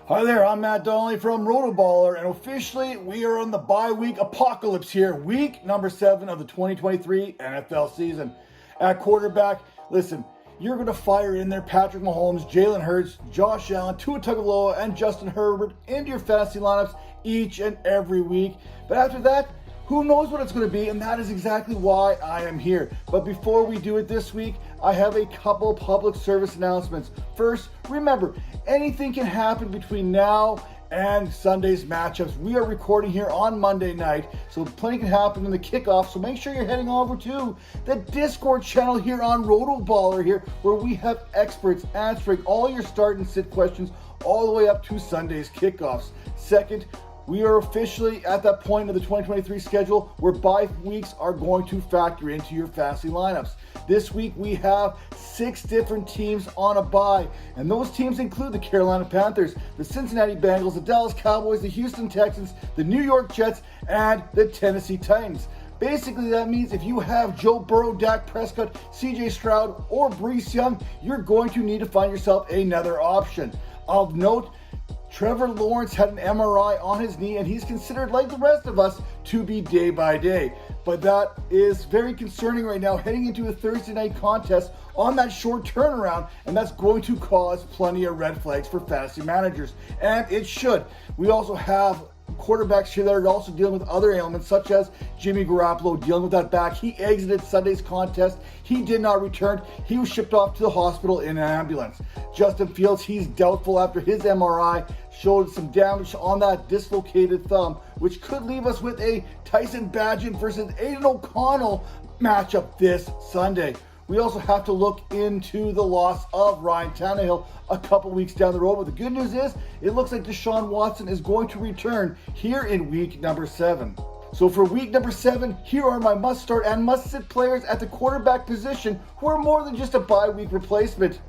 Hi there, I'm Matt Donnelly from RotoBaller, and officially we are on the bye week apocalypse here. Week number 7 of the 2023 NFL season. At quarterback, listen, you're going to fire in there Patrick Mahomes, Jalen Hurts, Josh Allen, Tua Tagovailoa, and Justin Herbert into your fantasy lineups each and every week. But after that, who knows what it's going to be, and that is exactly why I am here. But before we do it this week, I have a couple public service announcements. First, remember, anything can happen between now and Sunday's matchups. We are recording here on Monday night, so plenty can happen in the kickoff. So make sure you're heading over to the Discord channel here on RotoBaller here, where we have experts answering all your start and sit questions all the way up to Sunday's kickoffs. Second, we are officially at that point of the 2023 schedule where bye weeks are going to factor into your fantasy lineups. This week we have 6 different teams on a bye, and those teams include the Carolina Panthers, the Cincinnati Bengals, the Dallas Cowboys, the Houston Texans, the New York Jets, and the Tennessee Titans. Basically, that means if you have Joe Burrow, Dak Prescott, CJ Stroud, or Bryce Young, you're going to need to find yourself another option. Of note, Trevor Lawrence had an MRI on his knee, and he's considered, like the rest of us, to be day by day. But that is very concerning right now, heading into a Thursday night contest on that short turnaround, and that's going to cause plenty of red flags for fantasy managers, and it should. We also have quarterbacks here that are also dealing with other ailments, such as Jimmy Garoppolo dealing with that back. He exited Sunday's contest. He did not return. He was shipped off to the hospital in an ambulance. Justin Fields, he's doubtful after his MRI showed some damage on that dislocated thumb, which could leave us with a Tyson Bagent versus Aiden O'Connell matchup this Sunday. We also have to look into the loss of Ryan Tannehill a couple weeks down the road. But the good news is, it looks like Deshaun Watson is going to return here in week number 7. So for week number 7, here are my must-start and must-sit players at the quarterback position who are more than just a bye week replacement.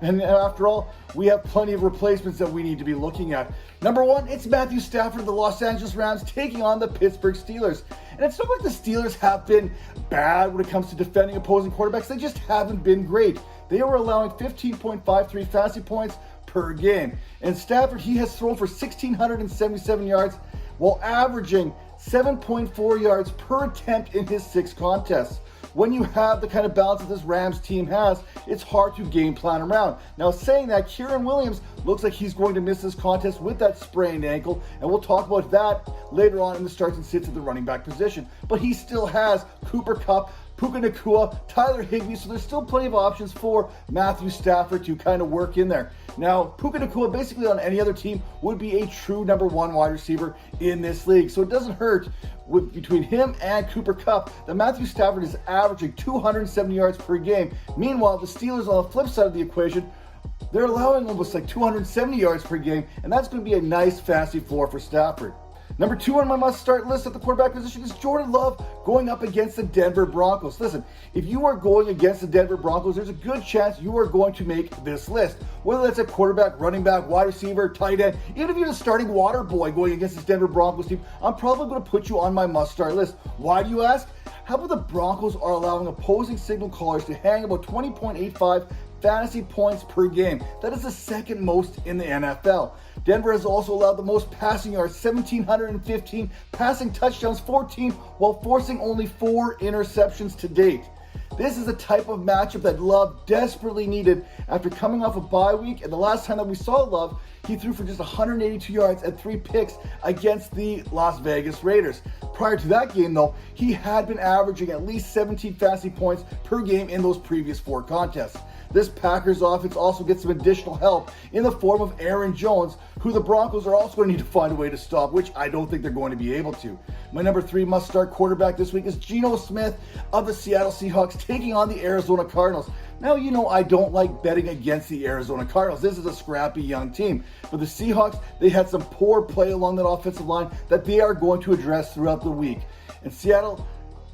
And after all, we have plenty of replacements that we need to be looking at. Number 1, it's Matthew Stafford of the Los Angeles Rams taking on the Pittsburgh Steelers. And it's not like the Steelers have been bad when it comes to defending opposing quarterbacks. They just haven't been great. They are allowing 15.53 fantasy points per game. And Stafford, he has thrown for 1,677 yards while averaging 7.4 yards per attempt in his 6 contests. When you have the kind of balance that this Rams team has, it's hard to game plan around. Now, saying that, Kieran Williams looks like he's going to miss this contest with that sprained ankle, and we'll talk about that later on in the starts and sits at the running back position. But he still has Cooper Kupp, Puka Nacua, Tyler Higbee, so there's still plenty of options for Matthew Stafford to kind of work in there. Now, Puka Nacua basically on any other team would be a true number 1 wide receiver in this league, so it doesn't hurt between him and Cooper Kupp that Matthew Stafford is averaging 270 yards per game. Meanwhile, the Steelers on the flip side of the equation, they're allowing almost like 270 yards per game, and that's going to be a nice fantasy floor for Stafford. Number 2 on my must-start list at the quarterback position is Jordan Love going up against the Denver Broncos. Listen, if you are going against the Denver Broncos, there's a good chance you are going to make this list. Whether that's a quarterback, running back, wide receiver, tight end, even if you're the starting water boy going against this Denver Broncos team, I'm probably going to put you on my must-start list. Why do you ask? How about the Broncos are allowing opposing signal callers to hang about 20.85 fantasy points per game? That is the second most in the NFL. Denver has also allowed the most passing yards, 1,715, passing touchdowns, 14, while forcing only 4 interceptions to date. This is the type of matchup that Love desperately needed after coming off a bye week, and the last time that we saw Love, he threw for just 182 yards and 3 picks against the Las Vegas Raiders. Prior to that game, though, he had been averaging at least 17 fantasy points per game in those previous 4 contests. This Packers offense also gets some additional help in the form of Aaron Jones, who the Broncos are also going to need to find a way to stop, which I don't think they're going to be able to. My number 3 must-start quarterback this week is Gino Smith of the Seattle Seahawks taking on the Arizona Cardinals. Now, you know I don't like betting against the Arizona Cardinals. This is a scrappy young team. But the Seahawks, they had some poor play along that offensive line that they are going to address throughout the week. And Seattle,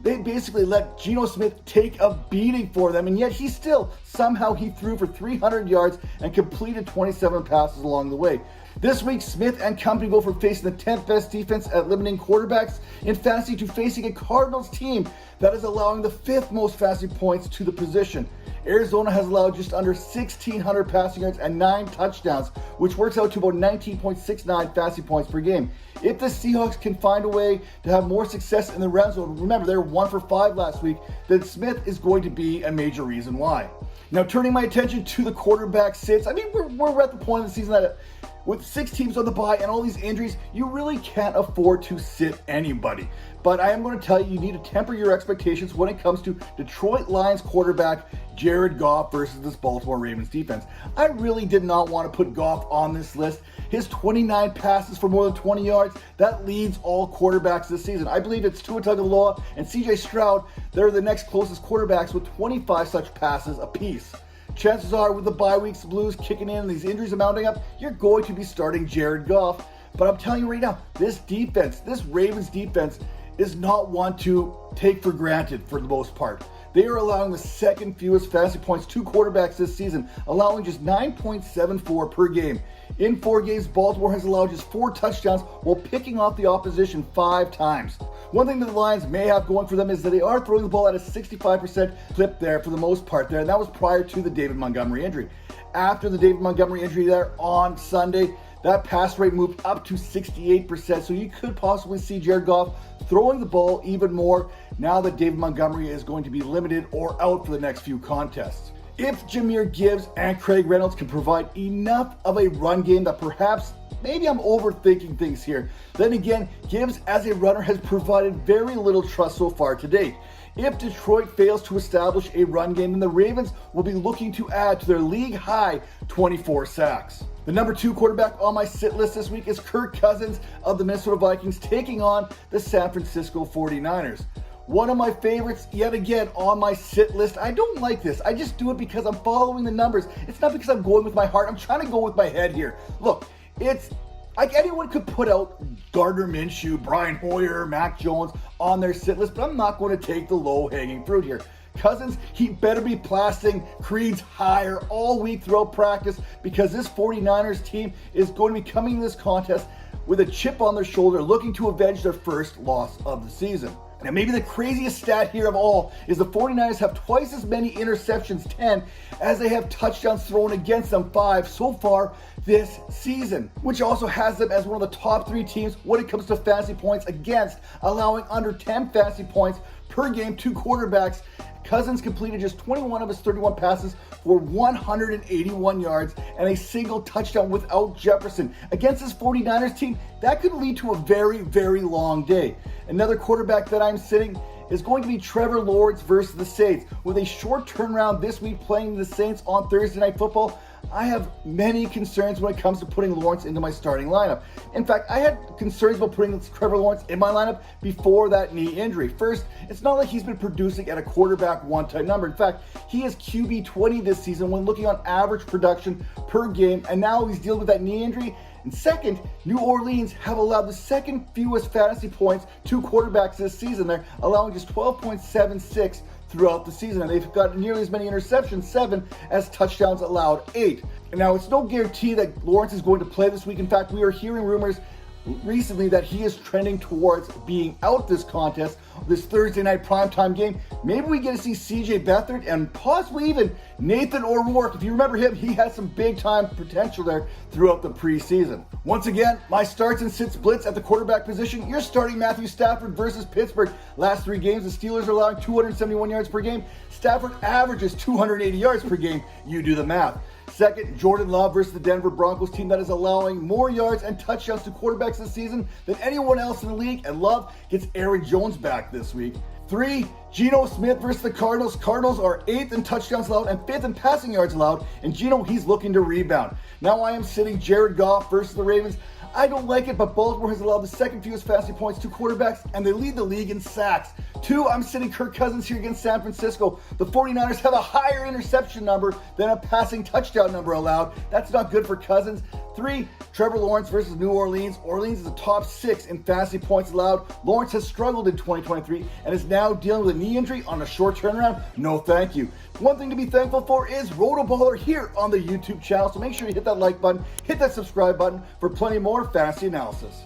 they basically let Gino Smith take a beating for them, and yet he still, somehow he threw for 300 yards and completed 27 passes along the way. This week, Smith and company go from facing the 10th best defense at limiting quarterbacks in fantasy to facing a Cardinals team that is allowing the 5th most fantasy points to the position. Arizona has allowed just under 1,600 passing yards and 9 touchdowns, which works out to about 19.69 fantasy points per game. If the Seahawks can find a way to have more success in the red zone, remember they were 1 for 5 last week, then Smith is going to be a major reason why. Now, turning my attention to the quarterback sits, I mean, we're at the point of the season that with 6 teams on the bye and all these injuries, you really can't afford to sit anybody. But I am going to tell you, you need to temper your expectations when it comes to Detroit Lions quarterback Jared Goff versus this Baltimore Ravens defense. I really did not want to put Goff on this list. His 29 passes for more than 20 yards, that leads all quarterbacks this season. I believe it's Tua Tagovailoa and CJ Stroud. They're the next closest quarterbacks with 25 such passes apiece. Chances are, with the bye weeks blues kicking in and these injuries mounting up, you're going to be starting Jared Goff. But I'm telling you right now, this defense, this Ravens defense, is not one to take for granted for the most part. They are allowing the 2nd fewest fantasy points to quarterbacks this season, allowing just 9.74 per game. In 4 games, Baltimore has allowed just 4 touchdowns while picking off the opposition 5 times. One thing that the Lions may have going for them is that they are throwing the ball at a 65% clip there for the most part there, and that was prior to the David Montgomery injury. After the David Montgomery injury there on Sunday, that pass rate moved up to 68%, so you could possibly see Jared Goff throwing the ball even more now that David Montgomery is going to be limited or out for the next few contests. If Jahmyr Gibbs and Craig Reynolds can provide enough of a run game that perhaps maybe I'm overthinking things here, then again, Gibbs as a runner has provided very little trust so far to date. If Detroit fails to establish a run game, then the Ravens will be looking to add to their league-high 24 sacks. The number 2 quarterback on my sit list this week is Kirk Cousins of the Minnesota Vikings taking on the San Francisco 49ers. One of my favorites, yet again, on my sit list. I don't like this. I just do it because I'm following the numbers. It's not because I'm going with my heart. I'm trying to go with my head here. Look, it's like anyone could put out Gardner Minshew, Brian Hoyer, Mac Jones on their sit list, but I'm not going to take the low-hanging fruit here. Cousins, he better be blasting creeds higher all week throughout practice because this 49ers team is going to be coming to this contest with a chip on their shoulder looking to avenge their first loss of the season. Now, maybe the craziest stat here of all is the 49ers have twice as many interceptions, 10, as they have touchdowns thrown against them, 5 so far this season, which also has them as one of the top 3 teams when it comes to fantasy points against, allowing under 10 fantasy points per game to quarterbacks. Cousins completed just 21 of his 31 passes for 181 yards and a single touchdown without Jefferson. Against this 49ers team, that could lead to a very, very long day. Another quarterback that I'm sitting is going to be Trevor Lawrence versus the Saints. With a short turnaround this week playing the Saints on Thursday Night Football, I have many concerns when it comes to putting Lawrence into my starting lineup. In fact, I had concerns about putting Trevor Lawrence in my lineup before that knee injury. First, it's not like he's been producing at a quarterback 1 type number. In fact, he is QB 20 this season when looking on average production per game, and now he's dealing with that knee injury. And second, New Orleans have allowed the 2nd fewest fantasy points to quarterbacks this season. They're allowing just 12.76 throughout the season, and they've got nearly as many interceptions, 7, as touchdowns allowed, 8. And now, it's no guarantee that Lawrence is going to play this week. In fact, we are hearing rumors recently that he is trending towards being out this contest, this Thursday night primetime game. Maybe we get to see CJ Beathard and possibly even Nathan O'Rourke. If you remember him, he had some big-time potential there throughout the preseason. Once again, my starts and sits blitz at the quarterback position. You're starting Matthew Stafford versus Pittsburgh. Last 3 games, the Steelers are allowing 271 yards per game. Stafford averages 280 yards per game. You do the math. Second, Jordan Love versus the Denver Broncos team that is allowing more yards and touchdowns to quarterbacks this season than anyone else in the league, and Love gets Aaron Jones back this week. 3, Gino Smith versus the Cardinals. Cardinals are 8th in touchdowns allowed and 5th in passing yards allowed, and Gino, he's looking to rebound. Now I am sitting Jared Goff versus the Ravens. I don't like it, but Baltimore has allowed the 2nd fewest fantasy points to quarterbacks, and they lead the league in sacks. 2, I'm sitting Kirk Cousins here against San Francisco. The 49ers have a higher interception number than a passing touchdown number allowed. That's not good for Cousins. 3, Trevor Lawrence versus New Orleans. Orleans is a top 6 in fantasy points allowed. Lawrence has struggled in 2023 and is now dealing with a knee injury on a short turnaround. No thank you. One thing to be thankful for is RotoBaller here on the YouTube channel, so make sure you hit that like button, hit that subscribe button for plenty more fantasy analysis.